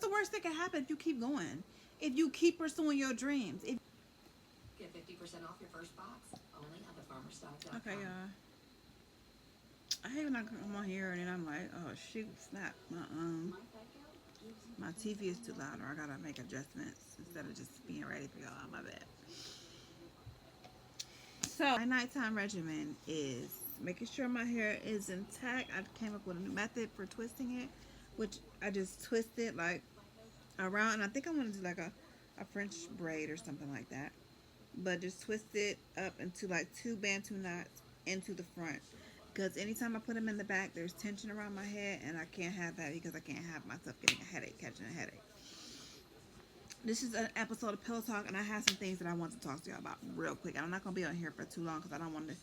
the worst that can happen if you keep going? If you keep pursuing your dreams? Get 50% off your first box only at thefarmerstock.com. Okay, y'all. I hate when I come on here and then I'm like, oh shoot, snap. My TV is too loud, or I gotta make adjustments instead of just being ready for y'all. My bad. So my nighttime regimen is making sure my hair is intact. I came up with a new method for twisting it, which I just twist it like around, and I think I want to do like a French braid or something like that. But just twist it up into like two bantu knots into the front. Because anytime I put them in the back, there's tension around my head, and I can't have that because I can't have myself getting a headache, catching a headache. This is an episode of Pillow Talk, and I have some things that I want to talk to you about real quick. I'm not going to be on here for too long because I don't want to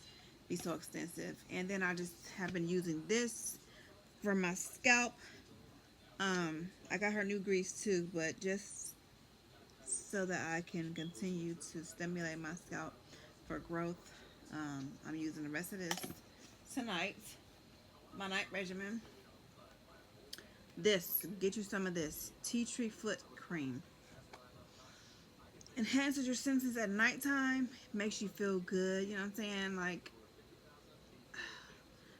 be so extensive. And then I just have been using this for my scalp. I got her new grease too, but just so that I can continue to stimulate my scalp for growth. I'm using the rest of this tonight. My night regimen. Get you some of this tea tree foot cream. Enhances your senses at nighttime. Makes you feel good. You know what I'm saying? Like,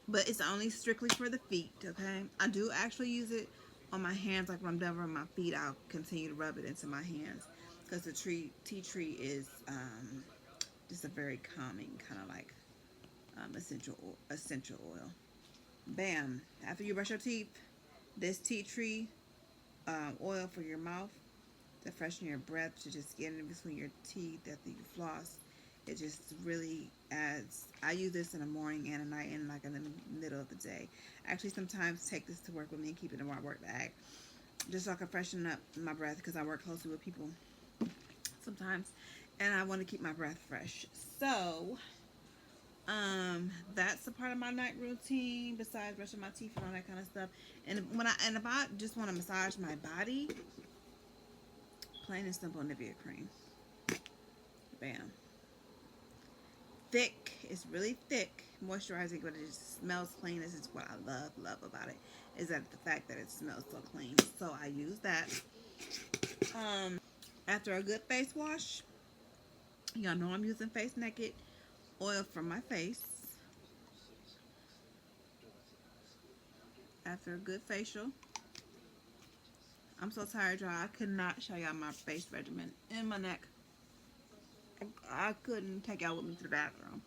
but it's only strictly for the feet. Okay. I do actually use it on my hands. Like when I'm done with my feet, I'll continue to rub it into my hands because the tea tree is just a very calming kind of like essential oil. Bam! After you brush your teeth, this tea tree oil for your mouth to freshen your breath, to just get in between your teeth after you floss. It just really adds. I use this in the morning and at night and like in the middle of the day. I actually sometimes take this to work with me and keep it in my work bag, just so I can freshen up my breath because I work closely with people sometimes, and I want to keep my breath fresh. So, that's a part of my night routine besides brushing my teeth and all that kind of stuff. And if I just want to massage my body, plain and simple Nivea cream. Bam. Thick. It's really thick, moisturizing, but it just smells clean. This is what I love about it. Is that the fact that it smells so clean. So I use that. After a good face wash, y'all know I'm using Face Naked oil for my face. After a good facial, I'm so tired, y'all. I could not show y'all my face regimen in my neck. I couldn't take y'all with me to the bathroom.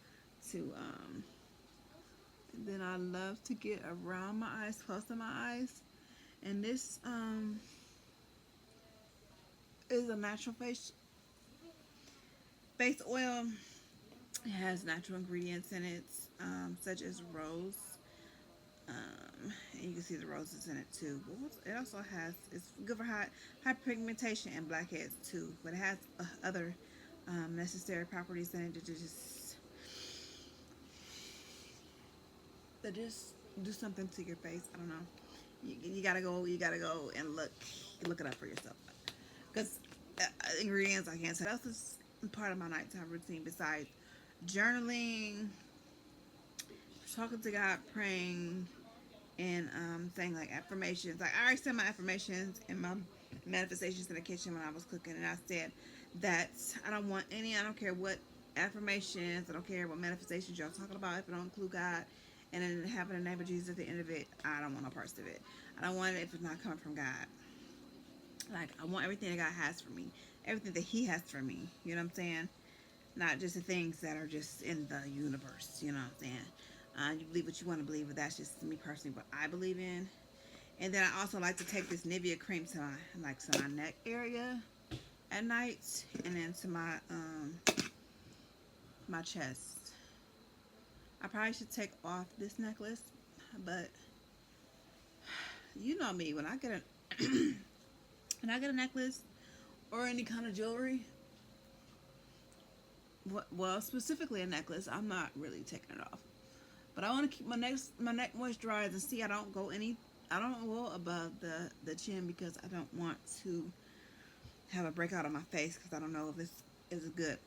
Then I love to get around my eyes, close to my eyes. And this is a natural face oil. It has natural ingredients in it, such as rose. And you can see the roses in it too. It also has, it's good for hyperpigmentation and blackheads too. But it has other necessary properties in it that just do something to your face. I don't know. You gotta go and look it up for yourself. Because ingredients, I can't say. What else is part of my nighttime routine besides journaling, talking to God, praying, and saying like affirmations. Like I already said my affirmations and my manifestations in the kitchen when I was cooking, and I said that I don't care what affirmations, I don't care what manifestations y'all talking about if it don't include God and then having the name of Jesus at the end of it. I don't want no parts of it. I don't want it if it's not coming from God. Like I want everything that God has for me, everything that He has for me. You know what I'm saying? Not just the things that are just in the universe. You know what I'm saying? You believe what you want to believe, but that's just me personally what I believe in. And then I also like to take this Nivea cream to my neck area at night, and then to my chest. I probably should take off this necklace, but you know me, when I get a necklace or any kind of jewelry, well, specifically a necklace, I'm not really taking it off. But I want to keep my neck moisturized and see I don't go above the chin because I don't want to have a breakout on my face because I don't know if this is good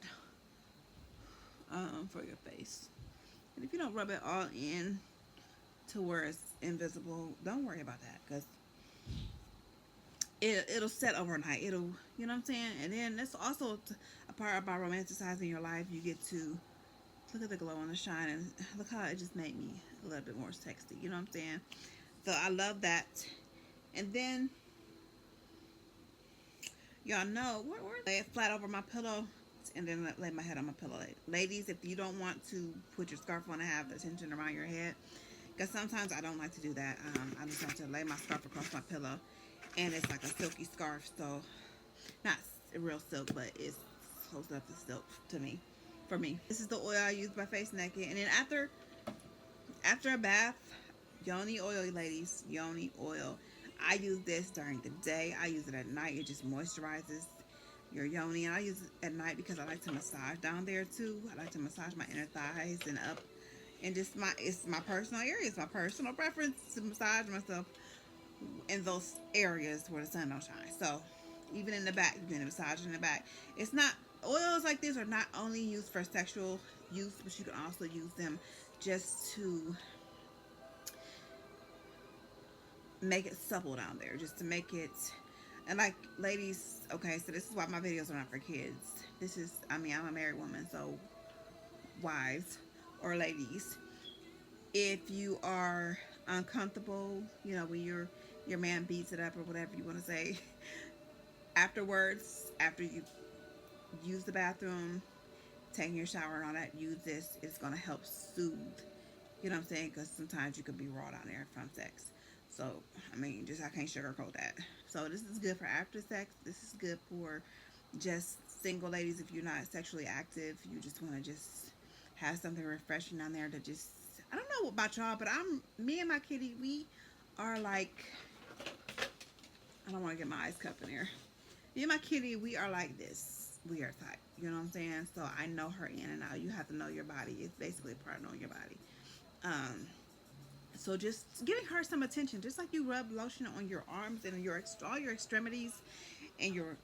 for your face. And if you don't rub it all in to where it's invisible, don't worry about that because it'll set overnight. It'll, you know what I'm saying? And then that's also a part about romanticizing your life. You get to look at the glow and the shine, and look how it just made me a little bit more sexy. You know what I'm saying? So I love that. And then y'all know where lay it flat over my pillow, and then lay my head on my pillow. Ladies, if you don't want to put your scarf on and have the tension around your head, because sometimes I don't like to do that. I just have to lay my scarf across my pillow, and it's like a silky scarf, so not real silk, but it's close enough to silk to me. For me, this is the oil I use by Face Naked, and then after a bath, yoni oil, ladies, yoni oil. I use this during the day. I use it at night. It just moisturizes your yoni. And I use it at night because I like to massage down there too. I like to massage my inner thighs and up, and just it's my personal area. It's my personal preference to massage myself in those areas where the sun don't shine. So even in the back, you can massage in the back. It's not, oils like this are not only used for sexual use, but you can also use them just to make it supple down there, just to make it. And like, ladies, okay, so this is why my videos are not for kids. This is, I mean, I'm a married woman, so wives or ladies, if you are uncomfortable, you know, when your man beats it up or whatever you want to say, afterwards, after you use the bathroom, taking your shower and all that, use this. It's gonna help soothe. You know what I'm saying? Because sometimes you could be raw down there from sex. So I mean, just I can't sugarcoat that. So this is good for after sex. This is good for just single ladies. If you're not sexually active, you just want to just have something refreshing down there to just. I don't know about y'all, but me and my kitty, we are like. I don't want to get my eyes cupped in here. Me and my kitty, we are like this. We are tight. You know what I'm saying? So I know her in and out. You have to know your body. It's basically a part of knowing your body. So just giving her some attention, just like you rub lotion on your arms and all your extremities and your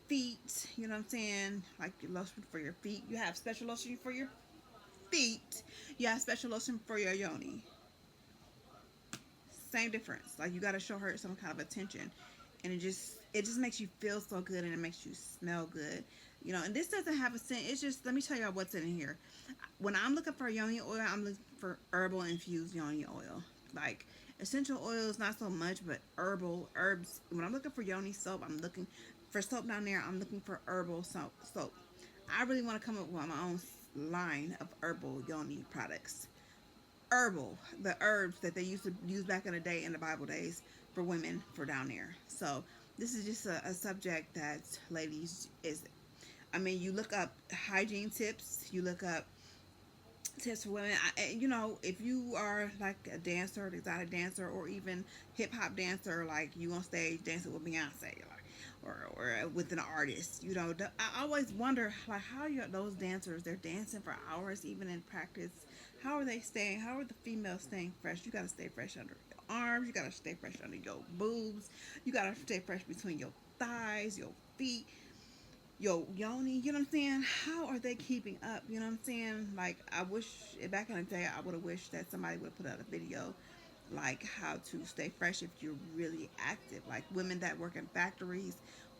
feet. You know what I'm saying? Like your lotion for your feet. You have special lotion for your feet. You have special lotion for your yoni. Same difference. Like you got to show her some kind of attention, and it just makes you feel so good, and it makes you smell good. You know, and this doesn't have a scent. It's just, let me tell y'all what's in here. When I'm looking for yoni oil, I'm looking for herbal infused yoni oil. Like essential oils, not so much, but herbs. When I'm looking for yoni soap, I'm looking for soap down there. I'm looking for herbal soap. I really want to come up with my own line of herbal yoni products. Herbal, the herbs that they used to use back in the day in the Bible days for women for down there. So this is just a subject that ladies is, I mean, you look up hygiene tips, you look up tips for women. You know, if you are like a dancer, an exotic dancer, or even hip hop dancer, like you on stage dancing with Beyonce, or with an artist, you know, I always wonder like how those dancers, they're dancing for hours, even in practice. How are they staying? How are the females staying fresh? You gotta stay fresh under your arms. You gotta stay fresh under your boobs. You gotta stay fresh between your thighs, your feet, yo, yoni, you know what I'm saying? How are they keeping up? You know what I'm saying? Like, I wish back in the day, I would have wished that somebody would have put out a video like how to stay fresh if you're really active. Like women that work in factories,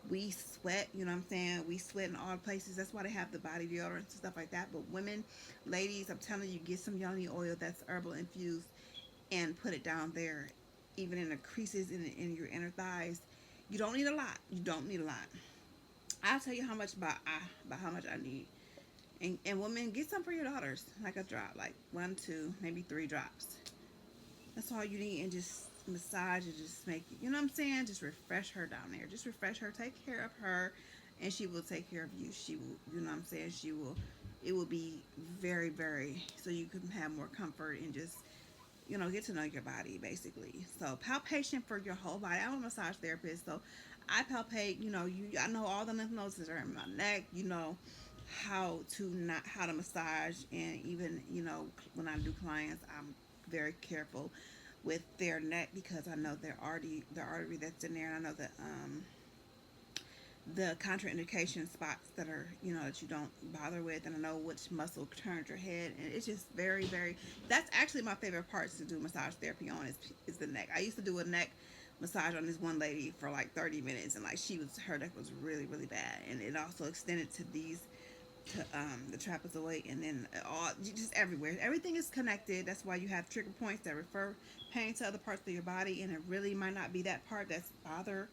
we sweat, you know what I'm saying? We sweat in all places. That's why they have the body deodorants and stuff like that. But women, ladies, I'm telling you, get some yoni oil that's herbal infused and put it down there, even in the creases in your inner thighs. You don't need a lot. You don't need a lot. I'll tell you how much about how much I need. And women, get some for your daughters, like a drop, like 1, 2, maybe 3 drops. That's all you need, and just massage and just make it, you know what I'm saying? Just refresh her down there. Just refresh her, take care of her, and she will take care of you. She will, you know what I'm saying? She will, it will be very, very, so you can have more comfort and just, you know, get to know your body basically. So palpation for your whole body. I'm a massage therapist, so I palpate. You know, I know all the lymph nodes that are in my neck. You know how to massage, and even, you know, when I do clients, I'm very careful with their neck because I know the artery that's in there, and I know that the contraindication spots that are, you know, that you don't bother with, and I know which muscle turns your head, and it's just that's actually my favorite parts to do massage therapy on is the neck. I used to do a neck massage on this one lady for like 30 minutes, and like her neck was really really bad, and it also extended to the trapezoid, and then all just everywhere. Everything is connected. That's why you have trigger points that refer pain to other parts of your body, and it really might not be that part that's bother.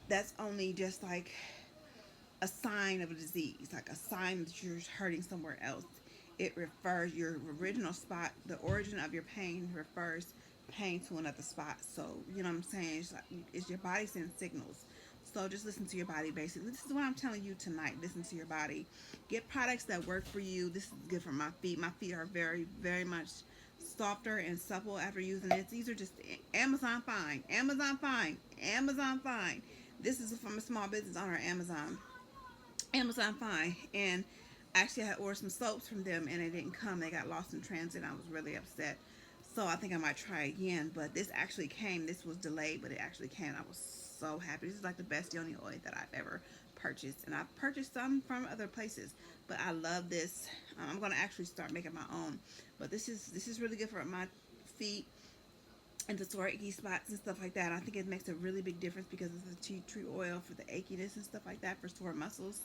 That's only just like a sign of a disease, like a sign that you're hurting somewhere else. It refers your original spot, the origin of your pain refers pain to another spot. So, you know what I'm saying? It's like it's your body sending signals. So just listen to your body basically. This is what I'm telling you tonight. Listen to your body. Get products that work for you. This is good for my feet. My feet are very, very much softer and supple after using this. These are just Amazon fine. Amazon fine. Amazon fine. This is from a small business owner, Amazon fine. And actually I had ordered some soaps from them and it didn't come. They got lost in transit. I was really upset. So I think I might try again. But this actually came. This was delayed, but it actually came. I was so happy. This is like the best yoni oil that I've ever purchased. And I've purchased some from other places. But I love this. I'm going to actually start making my own. But this is really good for my feet and the sore achy spots and stuff like that. I think it makes a really big difference because it's a tea tree oil for the achiness and stuff like that for sore muscles.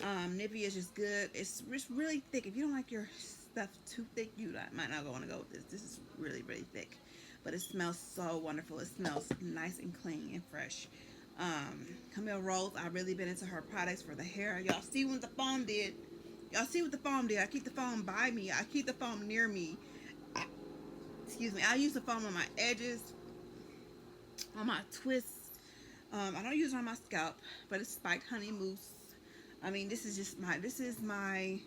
Nivea is just good. It's really thick. If you don't like your stuff too thick, you might not want to go with this. This is really, really thick. But it smells so wonderful. It smells nice and clean and fresh. Camille Rose, I've really been into her products for the hair. Y'all see what the foam did. Y'all see what the foam did. I keep the foam by me. I keep the foam near me. Excuse me. I use the foam on my edges, on my twists. I don't use it on my scalp, but it's spiked honey mousse. I mean, this is my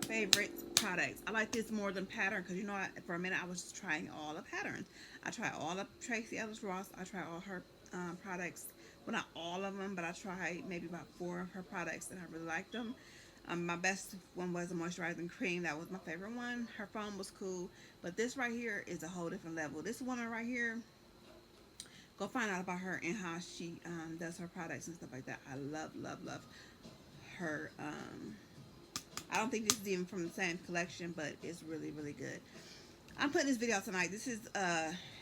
favorite products. I like this more than Pattern because, you know, for a minute I was trying all the Patterns. I tried all of Tracy Ellis Ross. I tried all her products. Well, not all of them, but I tried maybe about 4 of her products and I really liked them. My best one was a moisturizing cream. That was my favorite one. Her foam was cool, but this right here is a whole different level. This woman right here, go find out about her and how she does her products and stuff like that. I love, love, love her. I don't think this is even from the same collection, but it's really, really good. I'm putting this video out tonight. This is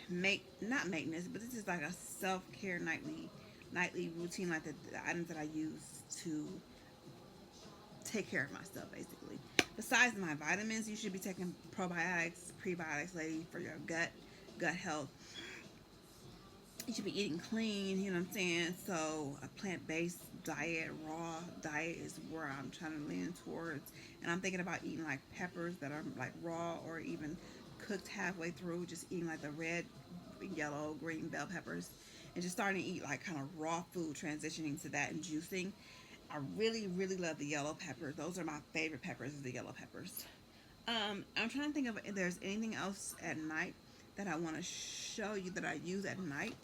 not maintenance, but this is like a self-care nightly routine, like the items that I use to take care of myself, basically. Besides my vitamins, you should be taking probiotics, prebiotics, lady, for your gut health. You should be eating clean, you know what I'm saying? So a plant-based diet, raw diet is where I'm trying to lean towards. And I'm thinking about eating like peppers that are like raw or even cooked halfway through, just eating like the red, yellow, green bell peppers, and just starting to eat like kind of raw food, transitioning to that and juicing. I really, really love the yellow peppers. Those are my favorite peppers, is the yellow peppers. I'm trying to think of if there's anything else at night that I want to show you that I use at night.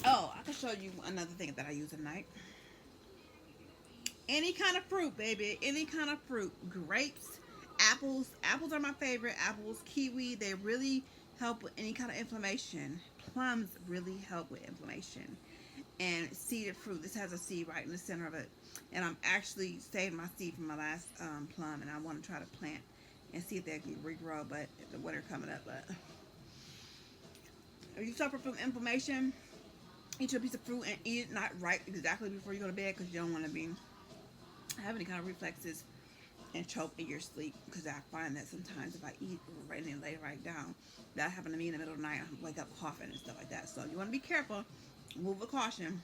Oh, I can show you another thing that I use at night. Any kind of fruit, baby. Any kind of fruit. Grapes, apples. Apples are my favorite. Apples, kiwi. They really help with any kind of inflammation. Plums really help with inflammation. And seeded fruit. This has a seed right in the center of it. And I'm actually saving my seed from my last plum. And I want to try to plant and see if they can regrow. But the winter coming up. But if you suffer from inflammation, eat your piece of fruit and eat it not right exactly before you go to bed because you don't want to be have any kind of reflexes and choke in your sleep, because I find that sometimes if I eat right and lay right down, that happened to me in the middle of the night. I wake up coughing and stuff like that. So you want to be careful, move with caution.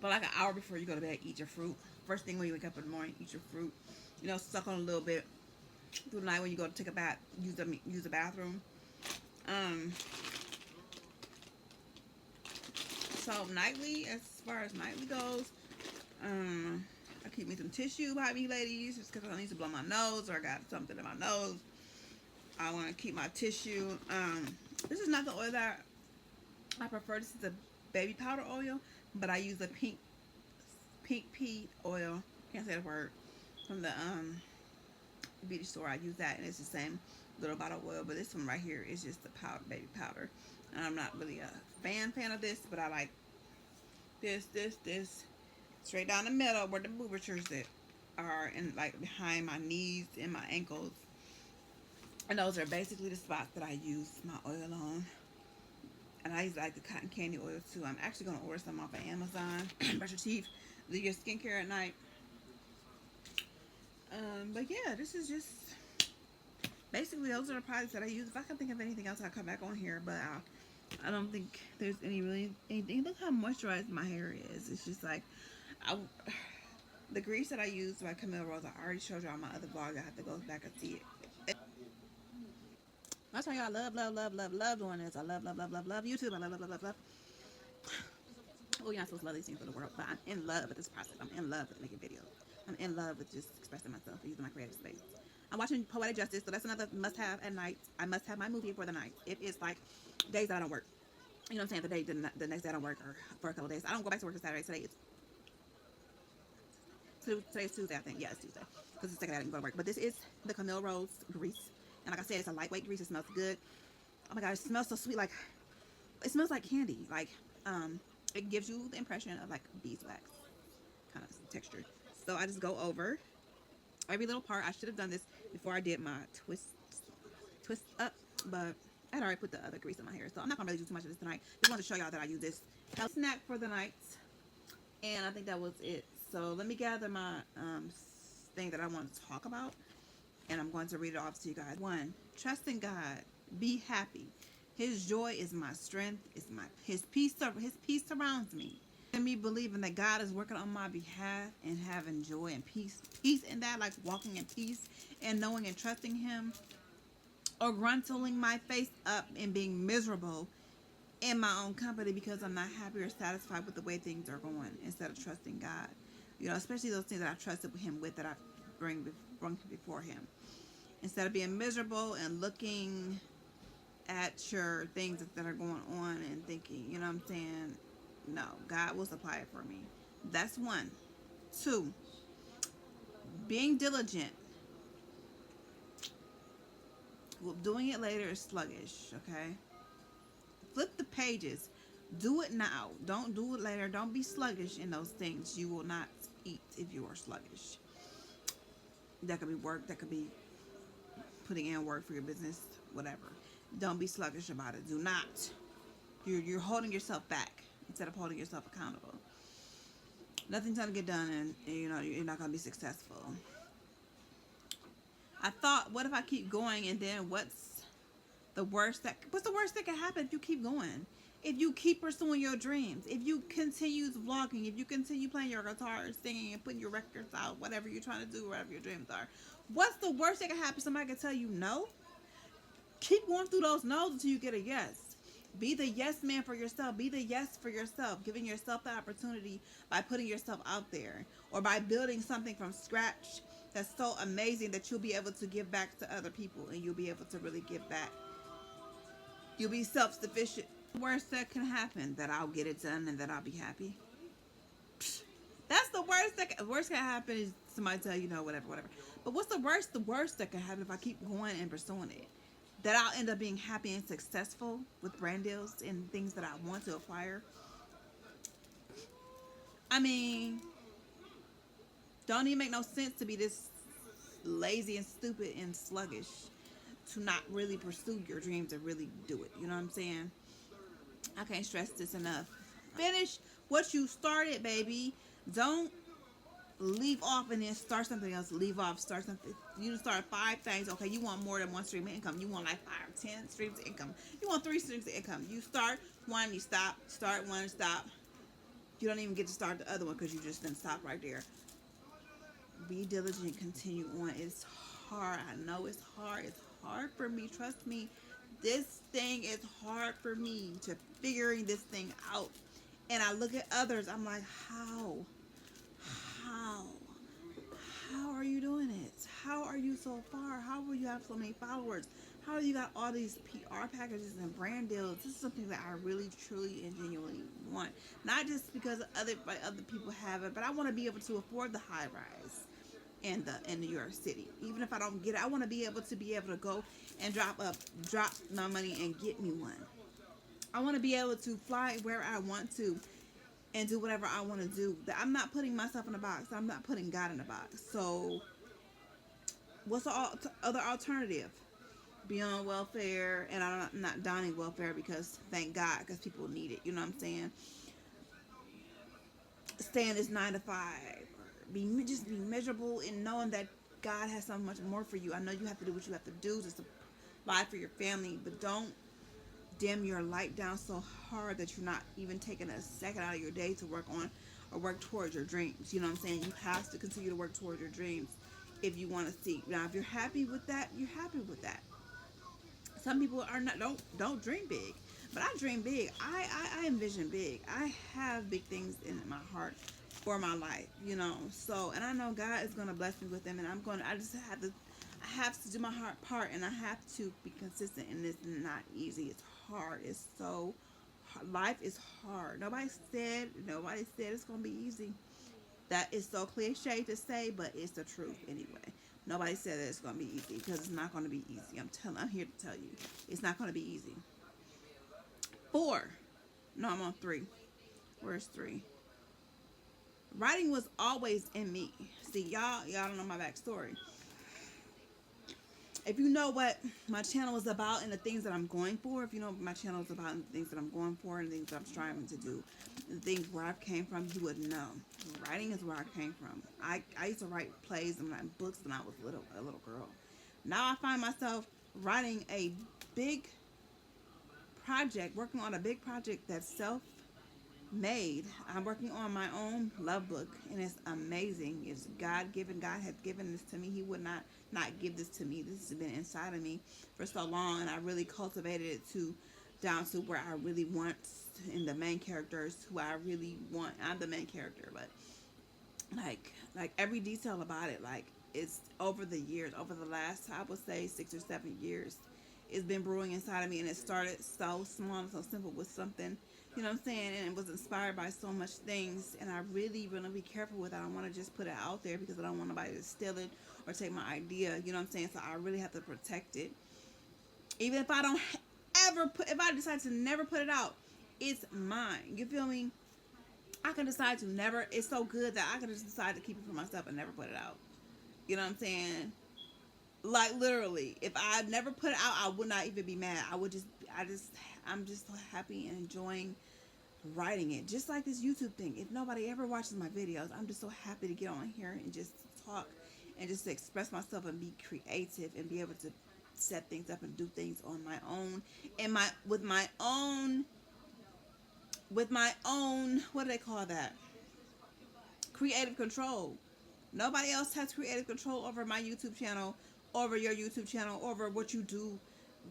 But like an hour before you go to bed, eat your fruit. First thing when you wake up in the morning, eat your fruit. You know, suck on a little bit through the night when you go to take a bath. Use the bathroom. So nightly, as far as nightly goes, I keep me some tissue by me, ladies, just because I need to blow my nose or I got something in my nose. I want to keep my tissue. This is not the oil that I prefer. This is a baby powder oil, but I use a pink pea oil. Can't say the word. From the beauty store. I use that, and it's the same little bottle of oil, but this one right here is just the baby powder. And I'm not really a fan of this, but I like this, straight down the middle where the boobatures that are, and like behind my knees and my ankles. And those are basically the spots that I use my oil on. And I like the cotton candy oil too. I'm actually going to order some off of Amazon. Brush your teeth, do your skincare at night. But yeah, this is just basically those are the products that I use. If I can think of anything else, I'll come back on here. But I don't think there's really anything. Look how moisturized my hair is. It's just like I, the grease that I use by Camille Rose. I already showed you on my other vlog. I have to go back and see it. That's why y'all love doing this. I love YouTube. I love. Oh, you're not supposed to love these things for the world, but I'm in love with this process. I'm in love with making videos. I'm in love with just expressing myself and using my creative space. I'm watching Poetic Justice, so that's another must-have at night. I must have my movie for the night. It is like days that I don't work. You know what I'm saying? The next day I don't work, or for a couple of days. I don't go back to work on Saturday. Today's Tuesday, I think. Yeah, it's Tuesday. Because it's the second day I didn't go to work. But this is the Camille Rose grease. And like I said, it's a lightweight grease. It smells good. Oh my God, it smells so sweet. Like, it smells like candy. Like, it gives you the impression of like beeswax kind of texture. So I just go over every little part. I should have done this before I did my twist up, but I had already put the other grease in my hair, so I'm not gonna really do too much of this tonight. Just wanted to show y'all that I use this snack for the night, and I think that was it. So let me gather my thing that I want to talk about, and I'm going to read it off to you guys. 1, trust in God, be happy. His joy is my strength. His peace surrounds me. And me believing that God is working on my behalf and having joy and peace in that, like walking in peace and knowing and trusting Him, or gruntling my face up and being miserable in my own company because I'm not happy or satisfied with the way things are going, instead of trusting God. You know, especially those things that I've trusted Him with, that I bring before Him. Instead of being miserable and looking at your things that are going on and thinking, you know what I'm saying? No, God will supply it for me. That's 1. 2, being diligent. Well, doing it later is sluggish, okay? Flip the pages. Do it now. Don't do it later. Don't be sluggish in those things. You will not eat if you are sluggish. That could be work. That could be putting in work for your business, whatever. Don't be sluggish about it. Do not. You're holding yourself back instead of holding yourself accountable. Nothing's going to get done, and you know you're not going to be successful. I thought, what if I keep going, and then what's the worst that can happen if you keep going? If you keep pursuing your dreams, if you continue vlogging, if you continue playing your guitar, singing, and putting your records out, whatever you're trying to do, whatever your dreams are, what's the worst that can happen? Somebody can tell you no. Keep going through those no's until you get a yes. Be the yes man for yourself. Be the yes for yourself, giving yourself the opportunity by putting yourself out there, or by building something from scratch that's so amazing that you'll be able to give back to other people, and you'll be able to really give back. You'll be self-sufficient. The worst that can happen, that I'll get it done and that I'll be happy. That's the worst worst can happen is somebody tell you no, whatever. But what's the worst? The worst that can happen if I keep going and pursuing it, that I'll end up being happy and successful with brand deals and things that I want to acquire. I mean, don't even make no sense to be this lazy and stupid and sluggish, to not really pursue your dreams and really do it. You know what I'm saying? I can't stress this enough. Finish what you started, baby. Don't leave off and then start something else. Leave off, start something. You start 5 things. Okay, you want more than 1 stream of income. You want like 5 or 10 streams of income. You want 3 streams of income. You start 1, you stop. Start 1, stop. You don't even get to start the other one because you just didn't stop right there. Be diligent. Continue on. It's hard. I know it's hard. It's hard for me. Trust me. This thing is hard for me to figuring this thing out. And I look at others. I'm like, how are you doing it? How are you so far? How will you have so many followers? How do you got all these PR packages and brand deals? This is something that I really, truly, and genuinely want. Not just because other people have it, but I want to be able to afford the high rise in New York City. Even if I don't get it, I want to be able to go and drop my money and get me one. I want to be able to fly where I want to and do whatever I want to do. I'm not putting myself in a box. I'm not putting God in a box. So what's the other alternative? be on welfare, and I'm not downing welfare because thank God, because people need it. You know what I'm saying? Stay in this 9 to 5, just be miserable in knowing that God has so much more for you. I know you have to do what you have to do to supply for your family, but don't dim your light down so hard that you're not even taking a second out of your day to work on or work towards your dreams. You know what I'm saying? You have to continue to work towards your dreams if you want to see. Now, if you're happy with that, you're happy with that. Some people are not, don't dream big, but I dream big. I envision big. I have big things in my heart for my life, you know. So, and I know God is going to bless me with them, and I just have to, I have to do my heart part, and I have to be consistent. And it's not easy. It's hard. It's so life is hard. Nobody said it's going to be easy. That is so cliche to say, but it's the truth anyway. Nobody said that it's going to be easy, because it's not going to be easy. I'm here to tell you, it's not going to be easy. 4. No, I'm on 3. Where's 3? Writing was always in me. See, y'all don't know my backstory. If you know what my channel is about and the things that I'm going for, if you know what my channel is about and the things that I'm going for and the things that I'm striving to do, and the things where I came from, you would know. Writing is where I came from. I used to write plays and write books when I was a little girl. Now I find myself writing a big project, working on a big project that's self-made. I'm working on my own love book, and it's amazing. It's God given. God has given this to me. He would not give this to me. This has been inside of me for so long, and I really cultivated it to down to where I really want, in the main characters who I really want. I'm the main character, but like every detail about it, like it's over the years, over the last, I would say, 6 or 7 years, it's been brewing inside of me, and it started so small and so simple with something, you know what I'm saying, and it was inspired by so much things, and I really want to be careful with it. I don't want to just put it out there because I don't want nobody to steal it or take my idea, you know what I'm saying, so I really have to protect it. Even if I don't if I decide to never put it out, it's mine, you feel me? I can decide to never, it's so good that I can just decide to keep it for myself and never put it out. You know what I'm saying? Like literally, if I never put it out, I would not even be mad. I'm just so happy and enjoying writing it. Just like this YouTube thing. If nobody ever watches my videos, I'm just so happy to get on here and just talk and just express myself and be creative and be able to set things up and do things on my own and with my own, what do they call that? Creative control. Nobody else has creative control over my YouTube channel, over your YouTube channel, over what you do,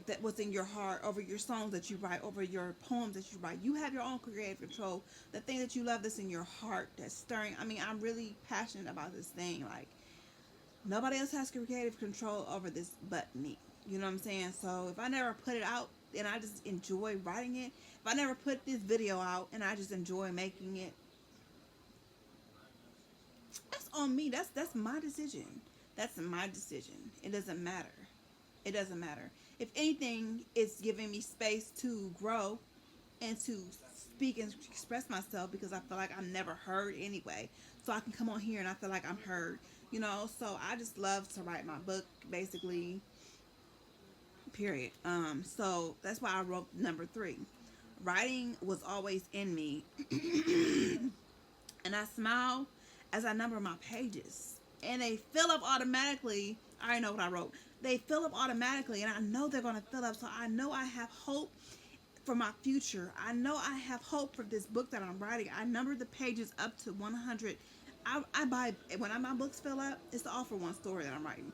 that what's in your heart, over your songs that you write, over your poems that you write. You have your own creative control. The thing that you love that's in your heart, that's stirring. I mean, I'm really passionate about this thing. Like, nobody else has creative control over this but me. You know what I'm saying? So if I never put it out and I just enjoy writing it, if I never put this video out and I just enjoy making it, that's on me. That's my decision. That's my decision. It doesn't matter. It doesn't matter. If anything, it's giving me space to grow and to speak and express myself, because I feel like I'm never heard anyway. So I can come on here and I feel like I'm heard. You know, so I just love to write my book, basically. Period. So that's why I wrote number 3. Writing was always in me. And I smile as I number my pages. And they fill up automatically. I already know what I wrote. They fill up automatically, and I know they're going to fill up. So I know I have hope for my future. I know I have hope for this book that I'm writing. I number the pages up to 100. I buy, when my books fill up, it's all for one story that I'm writing.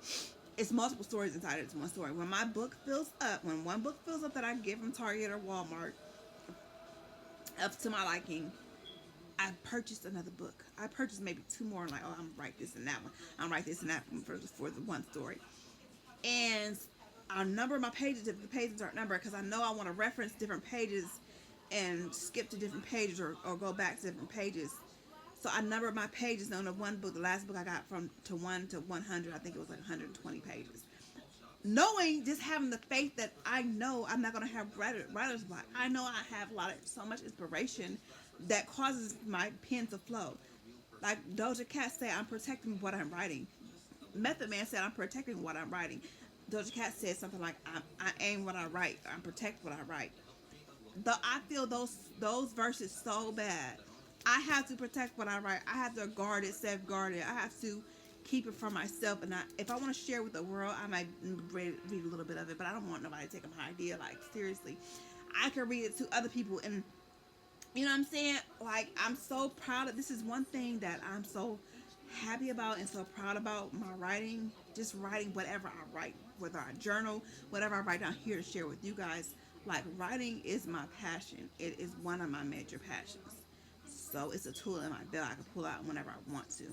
It's multiple stories inside. It's one story. When my book fills up, when one book fills up that I get from Target or Walmart, up to my liking, I purchased another book. I purchased maybe 2 more. Like, oh, I'm gonna write this and that one. I'm write this and that one for the one story. And I'll number my pages if the pages aren't numbered, because I know I want to reference different pages and skip to different pages, or go back to different pages. So I numbered my pages on the one book. The last book I got from to 1 to 100. I think it was like 120 pages. Knowing, just having the faith that I know I'm not gonna have writer's block. I know I have so much inspiration that causes my pen to flow. Like Doja Cat said, I'm protecting what I'm writing. Method Man said, I'm protecting what I'm writing. Doja Cat said something like, I aim what I write, I protect what I write. Though I feel those verses so bad. I have to protect what I write. I have to guard it, safeguard it. I have to keep it for myself. And if I want to share with the world, I might read a little bit of it, but I don't want nobody to take my idea. Like, seriously, I can read it to other people, and you know what I'm saying? Like, I'm so proud of this. Is one thing that I'm so happy about and so proud about my writing. Just writing whatever I write, whether I journal, whatever I write down here to share with you guys. Like, writing is my passion. It is one of my major passions. So it's a tool in my belt I can pull out whenever I want to.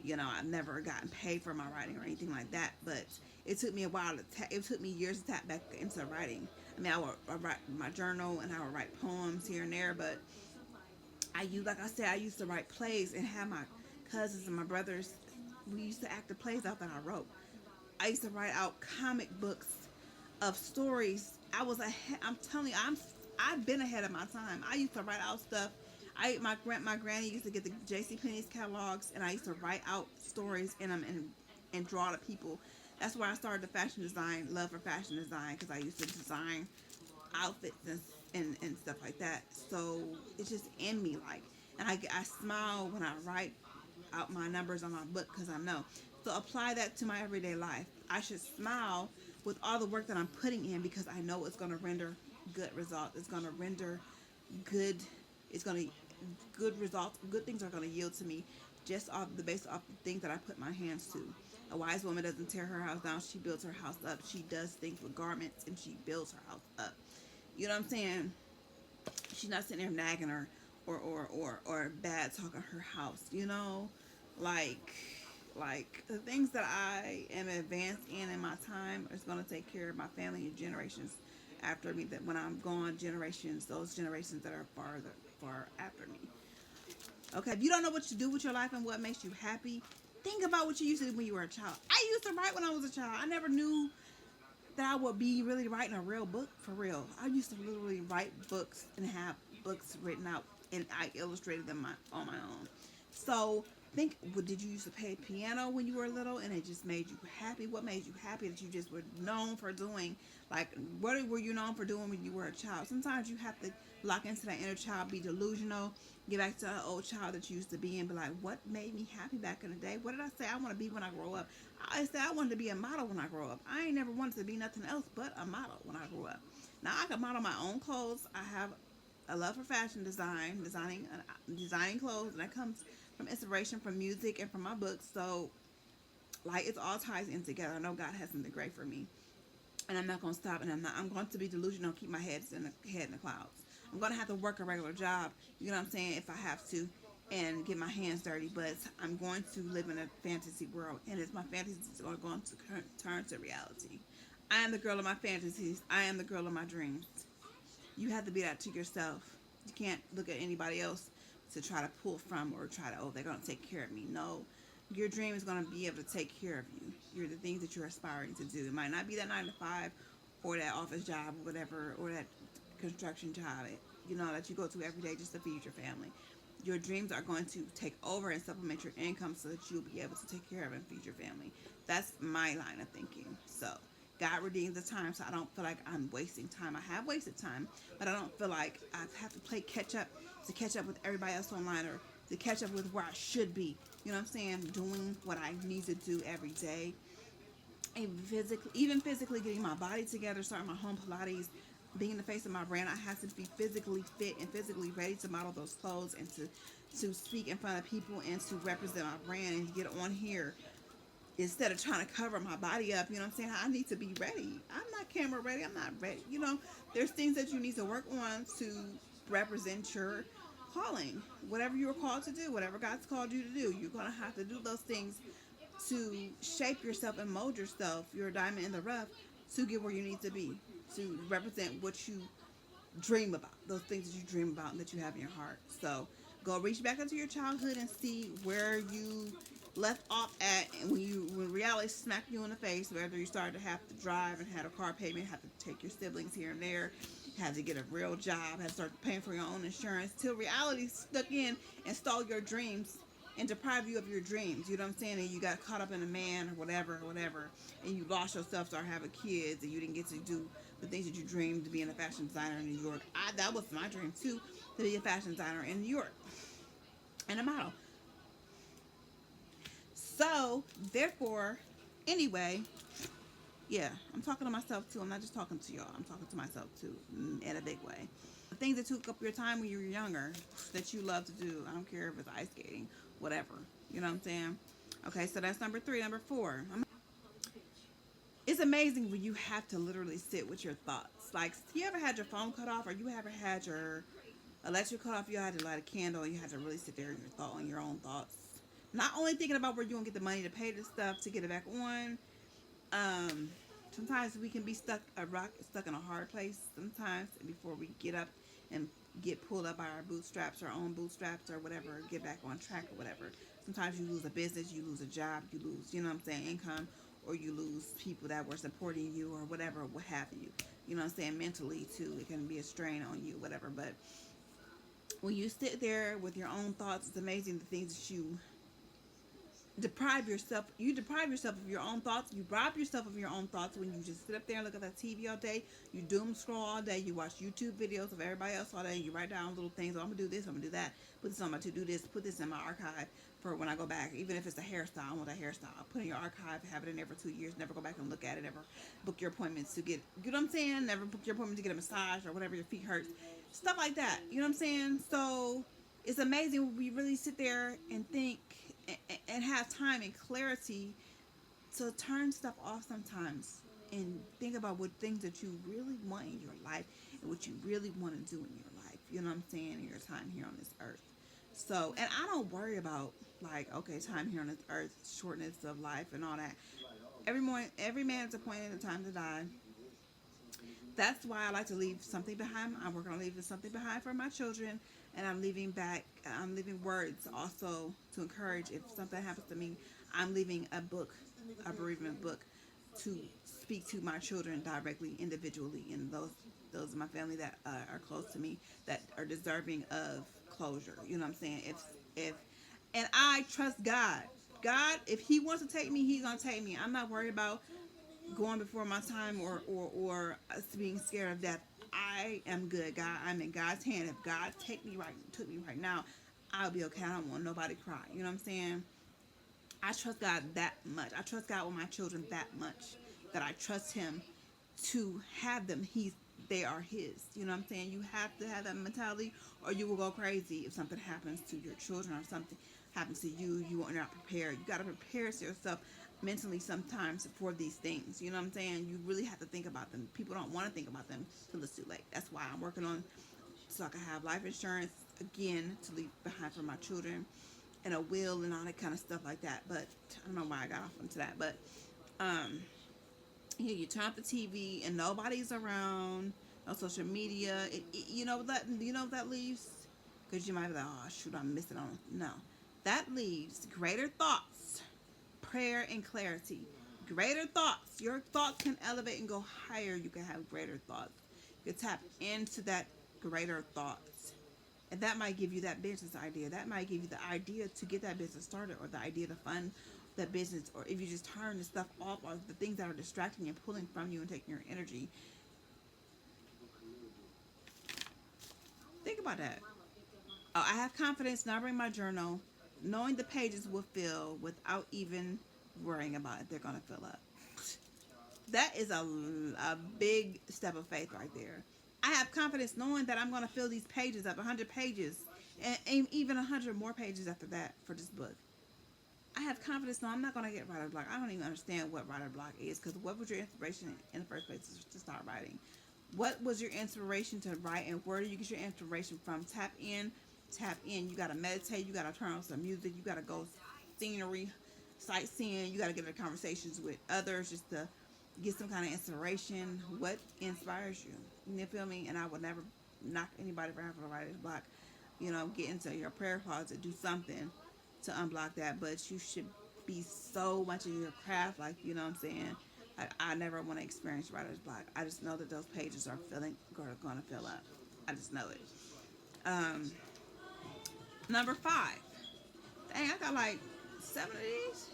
You know, I've never gotten paid for my writing or anything like that, but it took me a while to it took me years to tap back into writing. I mean, I write my journal and I would write poems here and there, but like I said, I used to write plays and have my cousins and my brothers. We used to act the plays out that I wrote. I used to write out comic books of stories. I'm telling you, I've been ahead of my time. I used to write out stuff. My granny used to get the J.C. Penney's catalogs, and I used to write out stories in them and draw to people. That's where I started the fashion design, love for fashion design, because I used to design outfits and stuff like that. So it's just in me, like, and I smile when I write out my numbers on my book because I know. So apply that to my everyday life. I should smile with all the work that I'm putting in because I know it's going to render good results. It's going to render good. It's going to good results. Good things are going to yield to me just off the base off the things that I put my hands to. A wise woman doesn't tear her house down; she builds her house up. She does things with garments and she builds her house up. You know what I'm saying? She's not sitting there nagging her or bad talking her house. You know, like the things that I am advanced in my time is going to take care of my family and generations after me. That when I'm gone, those generations that are far after me. Okay, if you don't know what to do with your life and what makes you happy, think about what you used to do when you were a child. I used to write when I was a child. I never knew that I would be really writing a real book for real. I used to literally write books and have books written out, and I illustrated them on my own. So think, did you used to play piano when you were little, and it just made you happy? What made you happy that you just were known for doing? Like, what were you known for doing when you were a child? Sometimes you have to lock into that inner child, be delusional, get back to the old child that you used to be, and be like, what made me happy back in the day? What did I say I want to be when I grow up? I said I wanted to be a model when I grow up. I ain't never wanted to be nothing else but a model when I grew up. Now I can model my own clothes. I have a love for fashion designing clothes, and that comes from inspiration from music and from my books. So, like, it's all ties in together. I know God has something great for me, and I'm not gonna stop. And I'm going to be delusional. Keep my head in the clouds. I'm gonna have to work a regular job. You know what I'm saying? If I have to, and get my hands dirty. But I'm going to live in a fantasy world, and it's my fantasies are going to turn to reality. I am the girl of my fantasies. I am the girl of my dreams. You have to be that to yourself. You can't look at anybody else to try to pull from or try to, oh, they're going to take care of me. No, your dream is going to be able to take care of you. You're the things that you're aspiring to do. It might not be that 9 to 5 or that office job or whatever, or that construction job, that you go to every day just to feed your family. Your dreams are going to take over and supplement your income so that you'll be able to take care of and feed your family. That's my line of thinking. So God redeems the time, so I don't feel like I'm wasting time. I have wasted time, but I don't feel like I have to play catch up with everybody else online, or to catch up with where I should be. You know what I'm saying? Doing what I need to do every day. Even physically getting my body together, starting my home Pilates, being the face of my brand. I have to be physically fit and physically ready to model those clothes and to speak in front of people and to represent my brand and get on here instead of trying to cover my body up. You know what I'm saying? I need to be ready. I'm not camera ready. I'm not ready. There's things that you need to work on to represent your calling. Whatever you were called to do, whatever God's called you to do, you're going to have to do those things to shape yourself and mold yourself, your diamond in the rough, to get where you need to be, to represent what you dream about, those things that you dream about and that you have in your heart. So go reach back into your childhood and see where you left off at, and when reality smacked you in the face, whether you started to have to drive and had a car payment, have to take your siblings here and there, had to get a real job, had to start paying for your own insurance, till reality stuck in and stole your dreams. and deprive you of your dreams. You know what I'm saying? And you got caught up in a man or whatever, and you lost yourself, started having kids, and you didn't get to do the things that you dreamed to being a fashion designer in New York. That was my dream too, to be a fashion designer in New York and a model. So therefore, anyway, yeah, I'm talking to myself too. I'm not just talking to y'all. I'm talking to myself too, in a big way. The things that took up your time when you were younger that you love to do. I don't care if it's ice skating, whatever. You know what I'm saying? Okay, so that's number three. Number four. It's amazing when you have to literally sit with your thoughts. Like, you ever had your phone cut off, or you ever had your electric cut off? You had to light a candle, and you had to really sit there in your own thoughts. Not only thinking about where you're gonna get the money to pay this stuff to get it back on. Um, Sometimes we can be stuck in a hard place. Sometimes before we get up and get pulled up by our own bootstraps or whatever, get back on track or whatever. Sometimes you lose a business, you lose a job, you lose, you know what I'm saying, income, or you lose people that were supporting you or whatever, what have you. You know what I'm saying, mentally too. It can be a strain on you, whatever. But when you sit there with your own thoughts, it's amazing the things that you deprive yourself of your own thoughts. You rob yourself of your own thoughts when you just sit up there and look at that TV all day. You doom scroll all day. You watch YouTube videos of everybody else all day. You write down little things. Oh, I'm gonna do this, I'm gonna do that, put this on my to-do list, put this in my archive for when I go back. Even if it's a hairstyle, I want that hairstyle, I'll put it in your archive, have it in there for 2 years, never go back and look at it, never book your appointments to get, you know what I'm saying, never book your appointment to get a massage or whatever, your feet hurts, stuff like that. You know what I'm saying? So it's amazing when we really sit there and think and have time and clarity to turn stuff off sometimes and think about what things that you really want in your life and what you really want to do in your life. You know what I'm saying? In your time here on this earth. So, and I don't worry about like, okay, time here on this earth, shortness of life and all that. Every man is appointed a time to die. That's why I like to leave something behind. I'm working on leaving something behind for my children, and I'm leaving words also to encourage if something happens to me. I'm leaving a book, a bereavement book, to speak to my children directly, individually, and those in my family that are close to me that are deserving of closure. You know what I'm saying? If and I trust God. God, if He wants to take me, He's gonna take me. I'm not worried about going before my time or us being scared of death. I am good. God, I'm in God's hand. If God took me right now, I'll be okay. I don't want nobody to cry. You know what I'm saying? I trust God that much. I trust God with my children that much that I trust Him to have them. They are His. You know what I'm saying? You have to have that mentality, or you will go crazy if something happens to your children or something happens to you. You are not prepared. You got to prepare yourself mentally sometimes for these things. You know what I'm saying? You really have to think about them. People don't want to think about them till it's too late. That's why I'm working on so I can have life insurance again to leave behind for my children and a will and all that kind of stuff like that. But I don't know why I got off into that. But um, yeah, you turn off the TV and nobody's around, no social media. You know what that leaves? Because you might be like, oh shoot, I'm missing on. No, that leaves greater thoughts, prayer, and clarity. Greater thoughts. Your thoughts can elevate and go higher. You can have greater thoughts. You can tap into that greater thoughts. And that might give you that business idea. That might give you the idea to get that business started, or the idea to fund that business. Or if you just turn the stuff off, or the things that are distracting and pulling from you and taking your energy. Think about that. I have confidence numbering my journal, knowing the pages will fill without even worrying about it. They're going to fill up. That is a big step of faith right there. I have confidence knowing that I'm going to fill these pages up, 100 pages, and even 100 more pages after that for this book. I have confidence knowing I'm not going to get writer block. I don't even understand what writer block is, because what was your inspiration in the first place to start writing? What was your inspiration to write, and where do you get your inspiration from? Tap in, tap in. You got to meditate. You got to turn on some music. You got to go scenery, sightseeing. You got to get into conversations with others just to get some kind of inspiration. What inspires you? You feel me? And I would never knock anybody for having a writer's block. You know, get into your prayer closet, do something to unblock that. But you should be so much in your craft, like, you know what I'm saying? I never want to experience writer's block. I just know that those pages are going to fill up. I just know it. Um, Number 5. Dang, I got like 7 of these.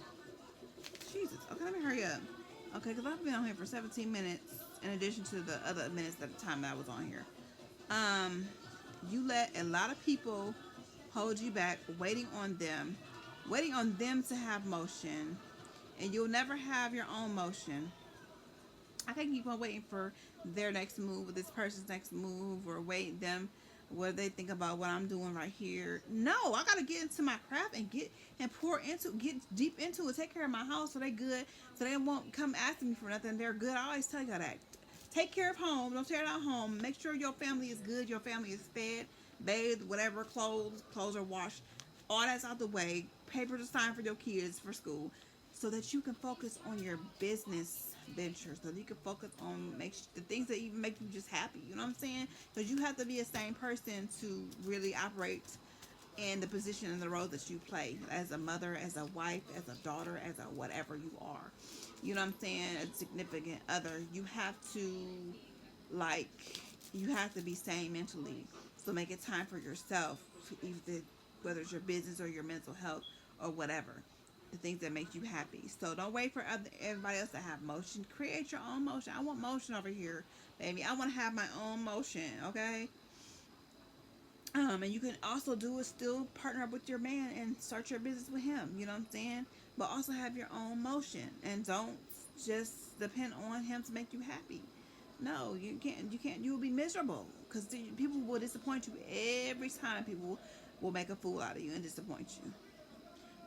Jesus. Okay, let me hurry up. Okay, because I've been on here for 17 minutes in addition to the other minutes at the time that I was on here. Um, you let a lot of people hold you back, waiting on them to have motion, and you'll never have your own motion. I can't keep on waiting for their next move or this person's next move or wait them what they think about what I'm doing right here. No, I gotta get into my craft and get deep into it. Take care of my house so they good, so they won't come asking me for nothing. They're good. I always tell you that. Take care of home. Don't tear down home. Make sure your family is good. Your family is fed, bathed, whatever, clothes are washed. All that's out the way. Papers are signed for your kids for school, so that you can focus on your business venture, so that you can focus on the things that even make you just happy. You know what I'm saying? Because you have to be a sane person to really operate in the position and the role that you play as a mother, as a wife, as a daughter, as a whatever you are. You know what I'm saying? A significant other. Like, you have to be sane mentally. So make it time for yourself, either whether it's your business or your mental health or whatever. The things that make you happy. So don't wait for everybody else to have motion. Create your own motion. I want motion over here, baby. I want to have my own motion. Okay. And you can also do is still partner up with your man and start your business with him. You know what I'm saying? But also have your own motion and don't just depend on him to make you happy. No, you can't. You can't. You will be miserable because people will disappoint you every time. People will make a fool out of you and disappoint you.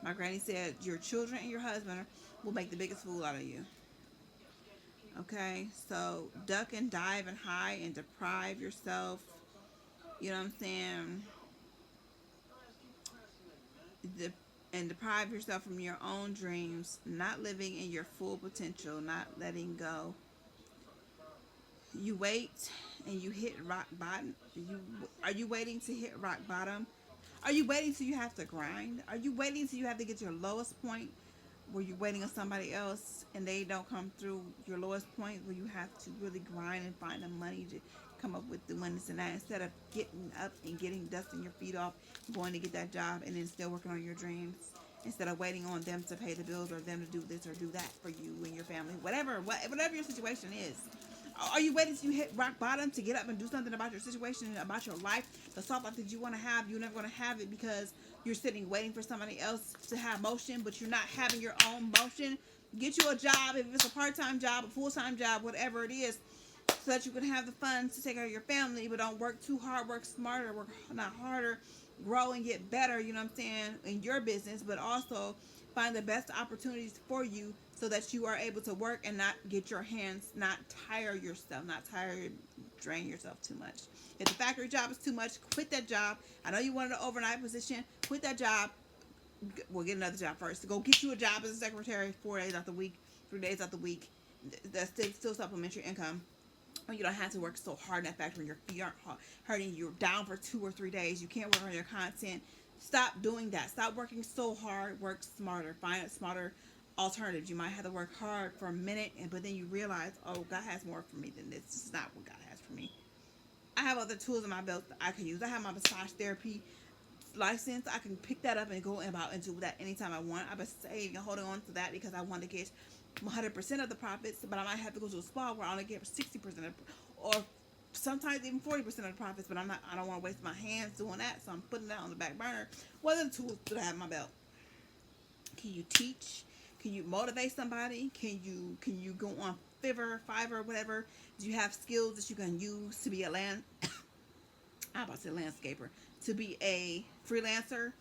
My granny said your children and your husband will make the biggest fool out of you. Okay, so duck and dive and hide and deprive yourself. You know what I'm saying? De- and deprive yourself from your own dreams, not living in your full potential, not letting go. You wait and you hit rock bottom. Are you waiting to hit rock bottom? Are you waiting till you have to grind? Are you waiting till you have to get to your lowest point where you're waiting on somebody else and they don't come through your lowest point where you have to really grind and find the money to come up with the winnings and that instead of getting up and getting dusting your feet off, going to get that job and then still working on your dreams instead of waiting on them to pay the bills or them to do this or do that for you and your family, whatever your situation is. Are you waiting till you hit rock bottom to get up and do something about your situation, about your life, the soft life that you want to have? You're never going to have it because you're sitting waiting for somebody else to have motion, but you're not having your own motion. Get you a job, if it's a part-time job, a full-time job, whatever it is, so that you can have the funds to take care of your family, but don't work too hard, work smarter, work not harder, grow and get better, you know what I'm saying, in your business, but also find the best opportunities for you so that you are able to work and not get your hands, not tire yourself, not tire, drain yourself too much. If the factory job is too much, quit that job. I know you wanted an overnight position, quit that job. We'll get another job first. Go get you a job as a secretary 4 days out the week, 3 days out the week. That still supplements your income. You don't have to work so hard in that factory. Your feet aren't hurting. You're down for 2 or 3 days. You can't work on your content. Stop doing that. Stop working so hard. Work smarter. Find smarter alternatives. You might have to work hard for a minute, but then you realize, oh, God has more for me than this. This is not what God has for me. I have other tools in my belt that I can use. I have my massage therapy license. I can pick that up and go about and do that anytime I want. I've been saving and holding on to that because I want to get 100% of the profits, but I might have to go to a spa where I only get 60% of, or sometimes even 40% of the profits. But I don't want to waste my hands doing that, so I'm putting that on the back burner. What are the tools that I have in my belt? Can you teach? Can you motivate somebody? Can you go on Fiverr, whatever? Do you have skills that you can use to be a I'm about to say landscaper, to be a freelancer?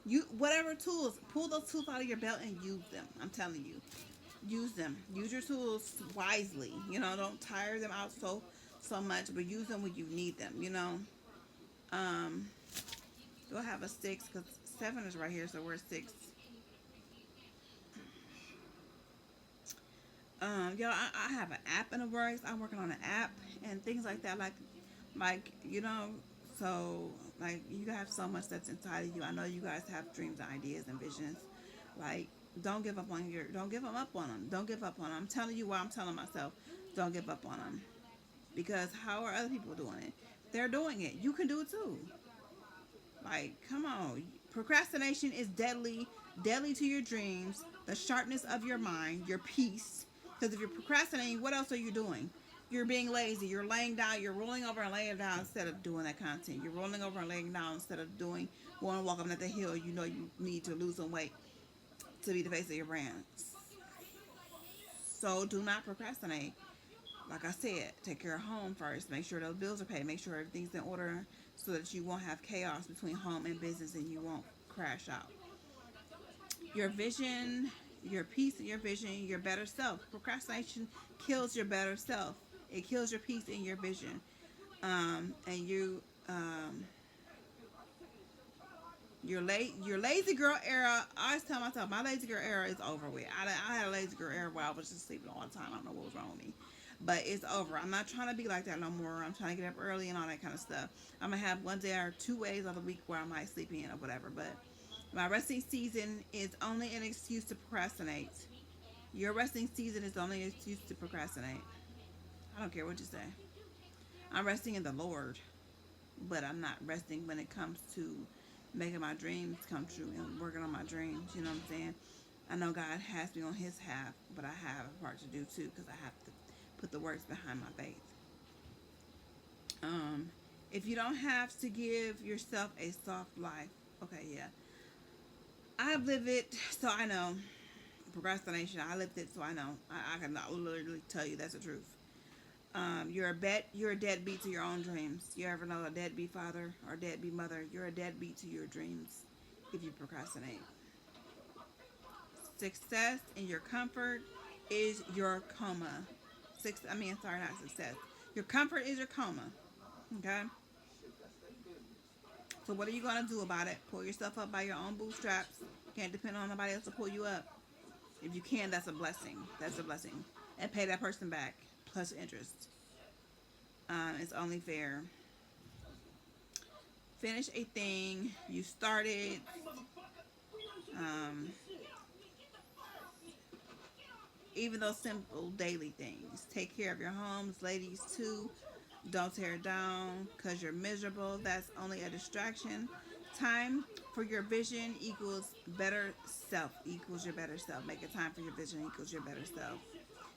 You whatever tools, pull those tools out of your belt and use them. I'm telling you, use them. Use your tools wisely. Don't tire them out so much, but use them when you need them. Um, do I have a six? Because 7 is right here, so we're 6. I have an app in the works. I'm working on an app and things like that. Like so like you have so much that's inside of you. I know you guys have dreams and ideas and visions. Like don't give up on them. Don't give up on them. I'm telling you why I'm telling myself, don't give up on them. Because how are other people doing it? They're doing it. You can do it too. Like, come on, Procrastination is deadly to your dreams, the sharpness of your mind, your peace. Because if you're procrastinating, what else are you doing? You're being lazy. You're laying down. You're rolling over and laying down instead of doing that content. You're rolling over and laying down instead of doing going and walking up the hill. You know you need to lose some weight to be the face of your brand. So do not procrastinate. Like I said, take care of home first. Make sure those bills are paid. Make sure everything's in order so that you won't have chaos between home and business and you won't crash out. Your vision, your peace and your vision, your better self. Procrastination kills your better self. It kills your peace and your vision. And your lazy girl era. I always tell myself my lazy girl era is over with. I had a lazy girl era where I was just sleeping all the time. I don't know what was wrong with me, but it's over. I'm not trying to be like that no more. I'm trying to get up early and all that kind of stuff. I'm gonna have one day or 2 days of the week where I might sleep in or whatever. But my resting season is only an excuse to procrastinate. Your resting season is only an excuse to procrastinate. I don't care what you say. I'm resting in the Lord, but I'm not resting when it comes to making my dreams come true and working on my dreams. You know what I'm saying? I know God has me on His half, but I have a part to do too because I have to put the works behind my faith. If you don't have to give yourself a soft life, okay, yeah, I've lived it, so I know. Procrastination, I lived it, so I know. I can literally tell you that's the truth. You're a deadbeat to your own dreams. You ever know a deadbeat father or deadbeat mother? You're a deadbeat to your dreams if you procrastinate. Success in your comfort is your coma. Not success. Your comfort is your coma. Okay? So what are you going to do about it? Pull yourself up by your own bootstraps. Can't depend on nobody else to pull you up. If you can, that's a blessing. That's a blessing. And pay that person back plus interest. It's only fair. Finish a thing you started. Um, Even those simple daily things. Take care of your homes, ladies, too. Don't tear it down because you're miserable. That's only a distraction. Time for your vision equals better self, equals your better self. Make a time for your vision equals your better self.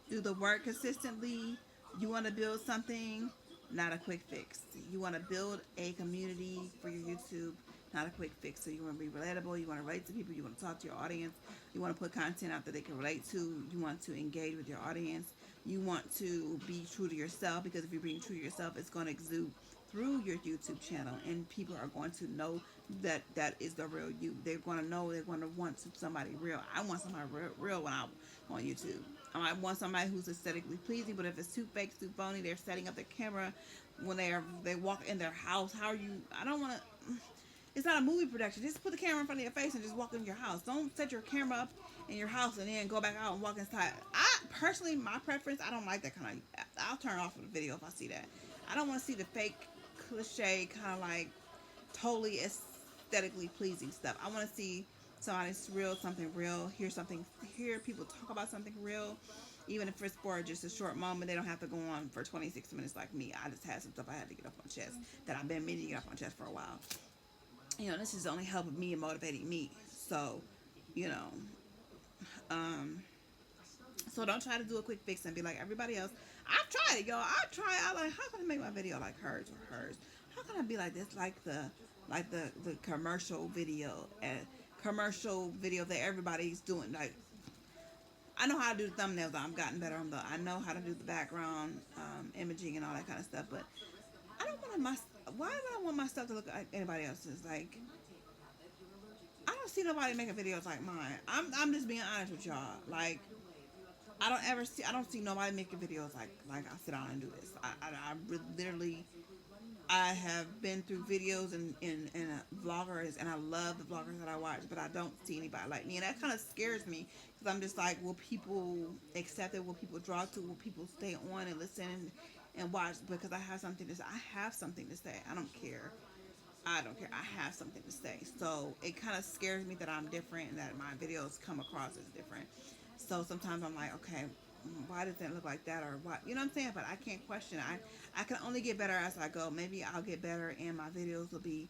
Do the work consistently. You want to build something, not a quick fix. You want to build a community for your YouTube, not a quick fix. So you want to be relatable. You want to relate to people. You want to talk to your audience. You want to put content out that they can relate to. You want to engage with your audience. You want to be true to yourself because if you're being true to yourself, it's going to exude through your YouTube channel, and people are going to know that that is the real you. They're going to know. They're going to want somebody real. I want somebody real when I'm on YouTube. I want somebody who's aesthetically pleasing, but if it's too fake, too phony, they're setting up the camera when they walk in their house. How are you? I don't want to. It's not a movie production. Just put the camera in front of your face and just walk in your house. Don't set your camera up in your house and then go back out and walk inside. Personally, my preference, I don't like that kind of. I'll turn off the video if I see that. I don't want to see the fake, cliche, kind of like totally aesthetically pleasing stuff. I want to see somebody's real, something real. Hear people talk about something real. Even if it's for just a short moment, they don't have to go on for 26 minutes like me. I just had some stuff I had to get off my chest that I've been meaning to get off my chest for a while. This is only helping me and motivating me. So, you know, so don't try to do a quick fix and be like everybody else. I've tried it, y'all. I like, how can I make my video like hers or hers? How can I be like this, like the commercial video and commercial video that everybody's doing? Like, I know how to do the thumbnails. I've gotten better on I know how to do the background imaging and all that kind of stuff. But I don't want my. Why would I want my stuff to look like anybody else's? Like, I don't see nobody making videos like mine. I'm just being honest with y'all. Like, I don't see nobody making videos like I sit down and do this. Literally, I have been through videos and vloggers, and I love the vloggers that I watch, but I don't see anybody like me, and that kind of scares me because I'm just like, will people accept it? Will people draw to? Will people stay on and listen and watch because I have something to say? I have something to say. I don't care. I have something to say. So it kind of scares me that I'm different and that my videos come across as different. So sometimes I'm like, okay, why does it look like that, or what? You know what I'm saying? But I can't question it. I can only get better as I go. Maybe I'll get better and my videos will be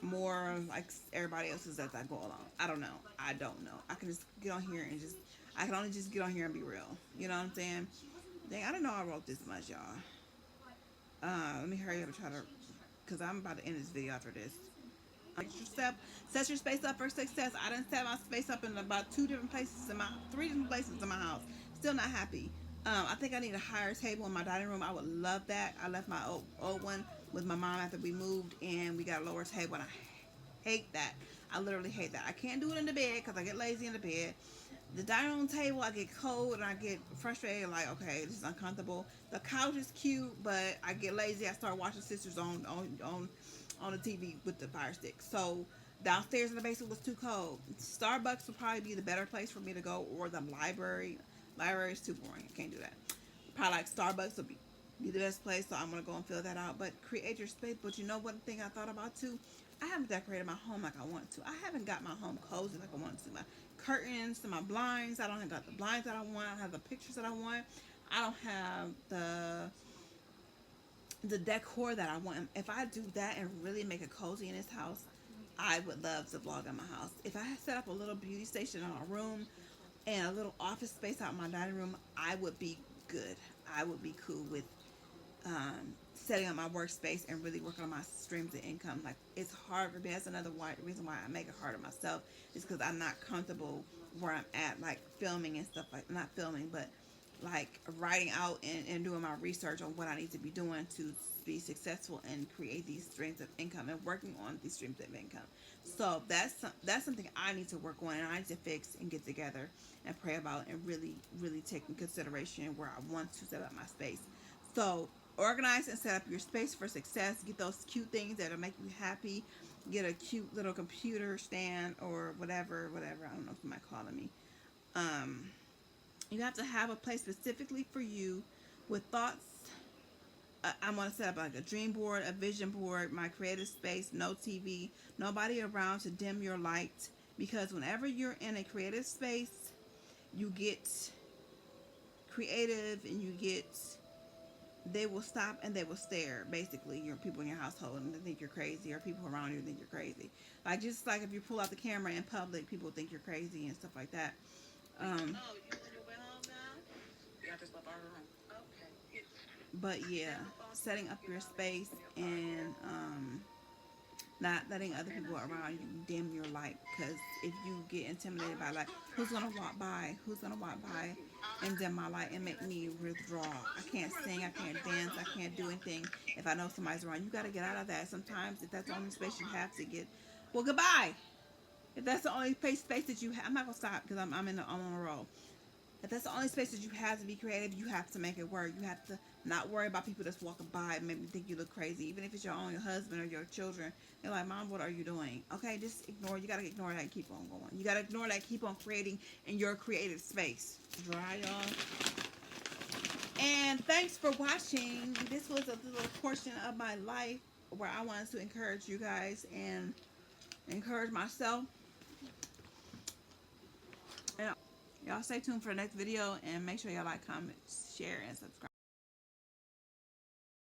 more like everybody else's as I go along. I don't know. I don't know. I can just get on here and just, I can only just get on here and be real. You know what I'm saying? Dang, I didn't know I wrote this much, y'all. Let me hurry up and try to, because I'm about to end this video after this. Extra step, set your space up for success. I didn't set my space up in about three different places in my house. Still not happy. I think I need a higher table in my dining room. I would love that. I left my old one with my mom after we moved, and we got a lower table, and I hate that. I literally hate that. I can't do it in the bed because I get lazy in the bed. The dining room table, I get cold and I get frustrated. Like, okay, this is uncomfortable. The couch is cute, but I get lazy. I start watching Sisters on the TV with the Fire Stick. So downstairs in the basement was too cold. Starbucks would probably be the better place for me to go, or the library. Library is too boring. I can't do that. Probably like Starbucks would be the best place. So I'm gonna go and fill that out. But create your space. But you know one thing I thought about too? I haven't decorated my home like I want to. I haven't got my home cozy like I want to. My curtains, to my blinds. I don't have got the blinds that I want. I don't have the pictures that I want. I don't have the decor that I want. If I do that and really make it cozy in this house, I would love to vlog in my house. If I set up a little beauty station in a room and a little office space out in my dining room, I would be good. I would be cool with setting up my workspace and really working on my streams of income. Like, it's hard for me. That's another reason why I make it hard on myself, is because I'm not comfortable where I'm at, like filming and stuff, like not filming, but like writing out and doing my research on what I need to be doing to be successful and create these streams of income and working on these streams of income. So that's something I need to work on, and I need to fix and get together and pray about and really take in consideration where I want to set up my space. So organize and set up your space for success. Get those cute things that'll make you happy. Get a cute little computer stand or whatever. I don't know if somebody calling me. Um, you have to have a place specifically for you with thoughts. I'm going to set up like a dream board, a vision board, my creative space, no TV, nobody around to dim your light. Because whenever you're in a creative space, you get creative and they will stop and they will stare. Basically, your people in your household, and they think you're crazy, or people around you think you're crazy. Like, just like if you pull out the camera in public, people think you're crazy and stuff like that. Oh, you on your way home now? Yeah, I just left our room. Okay. But yeah, setting up your space and not letting other people around you dim your light. Because if you get intimidated by, like, who's gonna walk by and dim my light and make me withdraw. I can't sing, I can't dance, I can't do anything if I know somebody's around. You got to get out of that. Sometimes if that's the only space you have to get, well, goodbye. If that's the only space that you have, I'm not gonna stop because I'm on a roll. If that's the only space that you have to be creative, you have to make it work. You have to not worry about people that's walking by and maybe think you look crazy. Even if it's your own husband or your children, they're like, Mom, what are you doing? Okay, just ignore. You gotta ignore that and keep on going. You gotta ignore that, keep on creating in your creative space. Dry, y'all. And thanks for watching. This was a little portion of my life where I wanted to encourage you guys and encourage myself. And y'all stay tuned for the next video, and make sure y'all like, comment, share, and subscribe.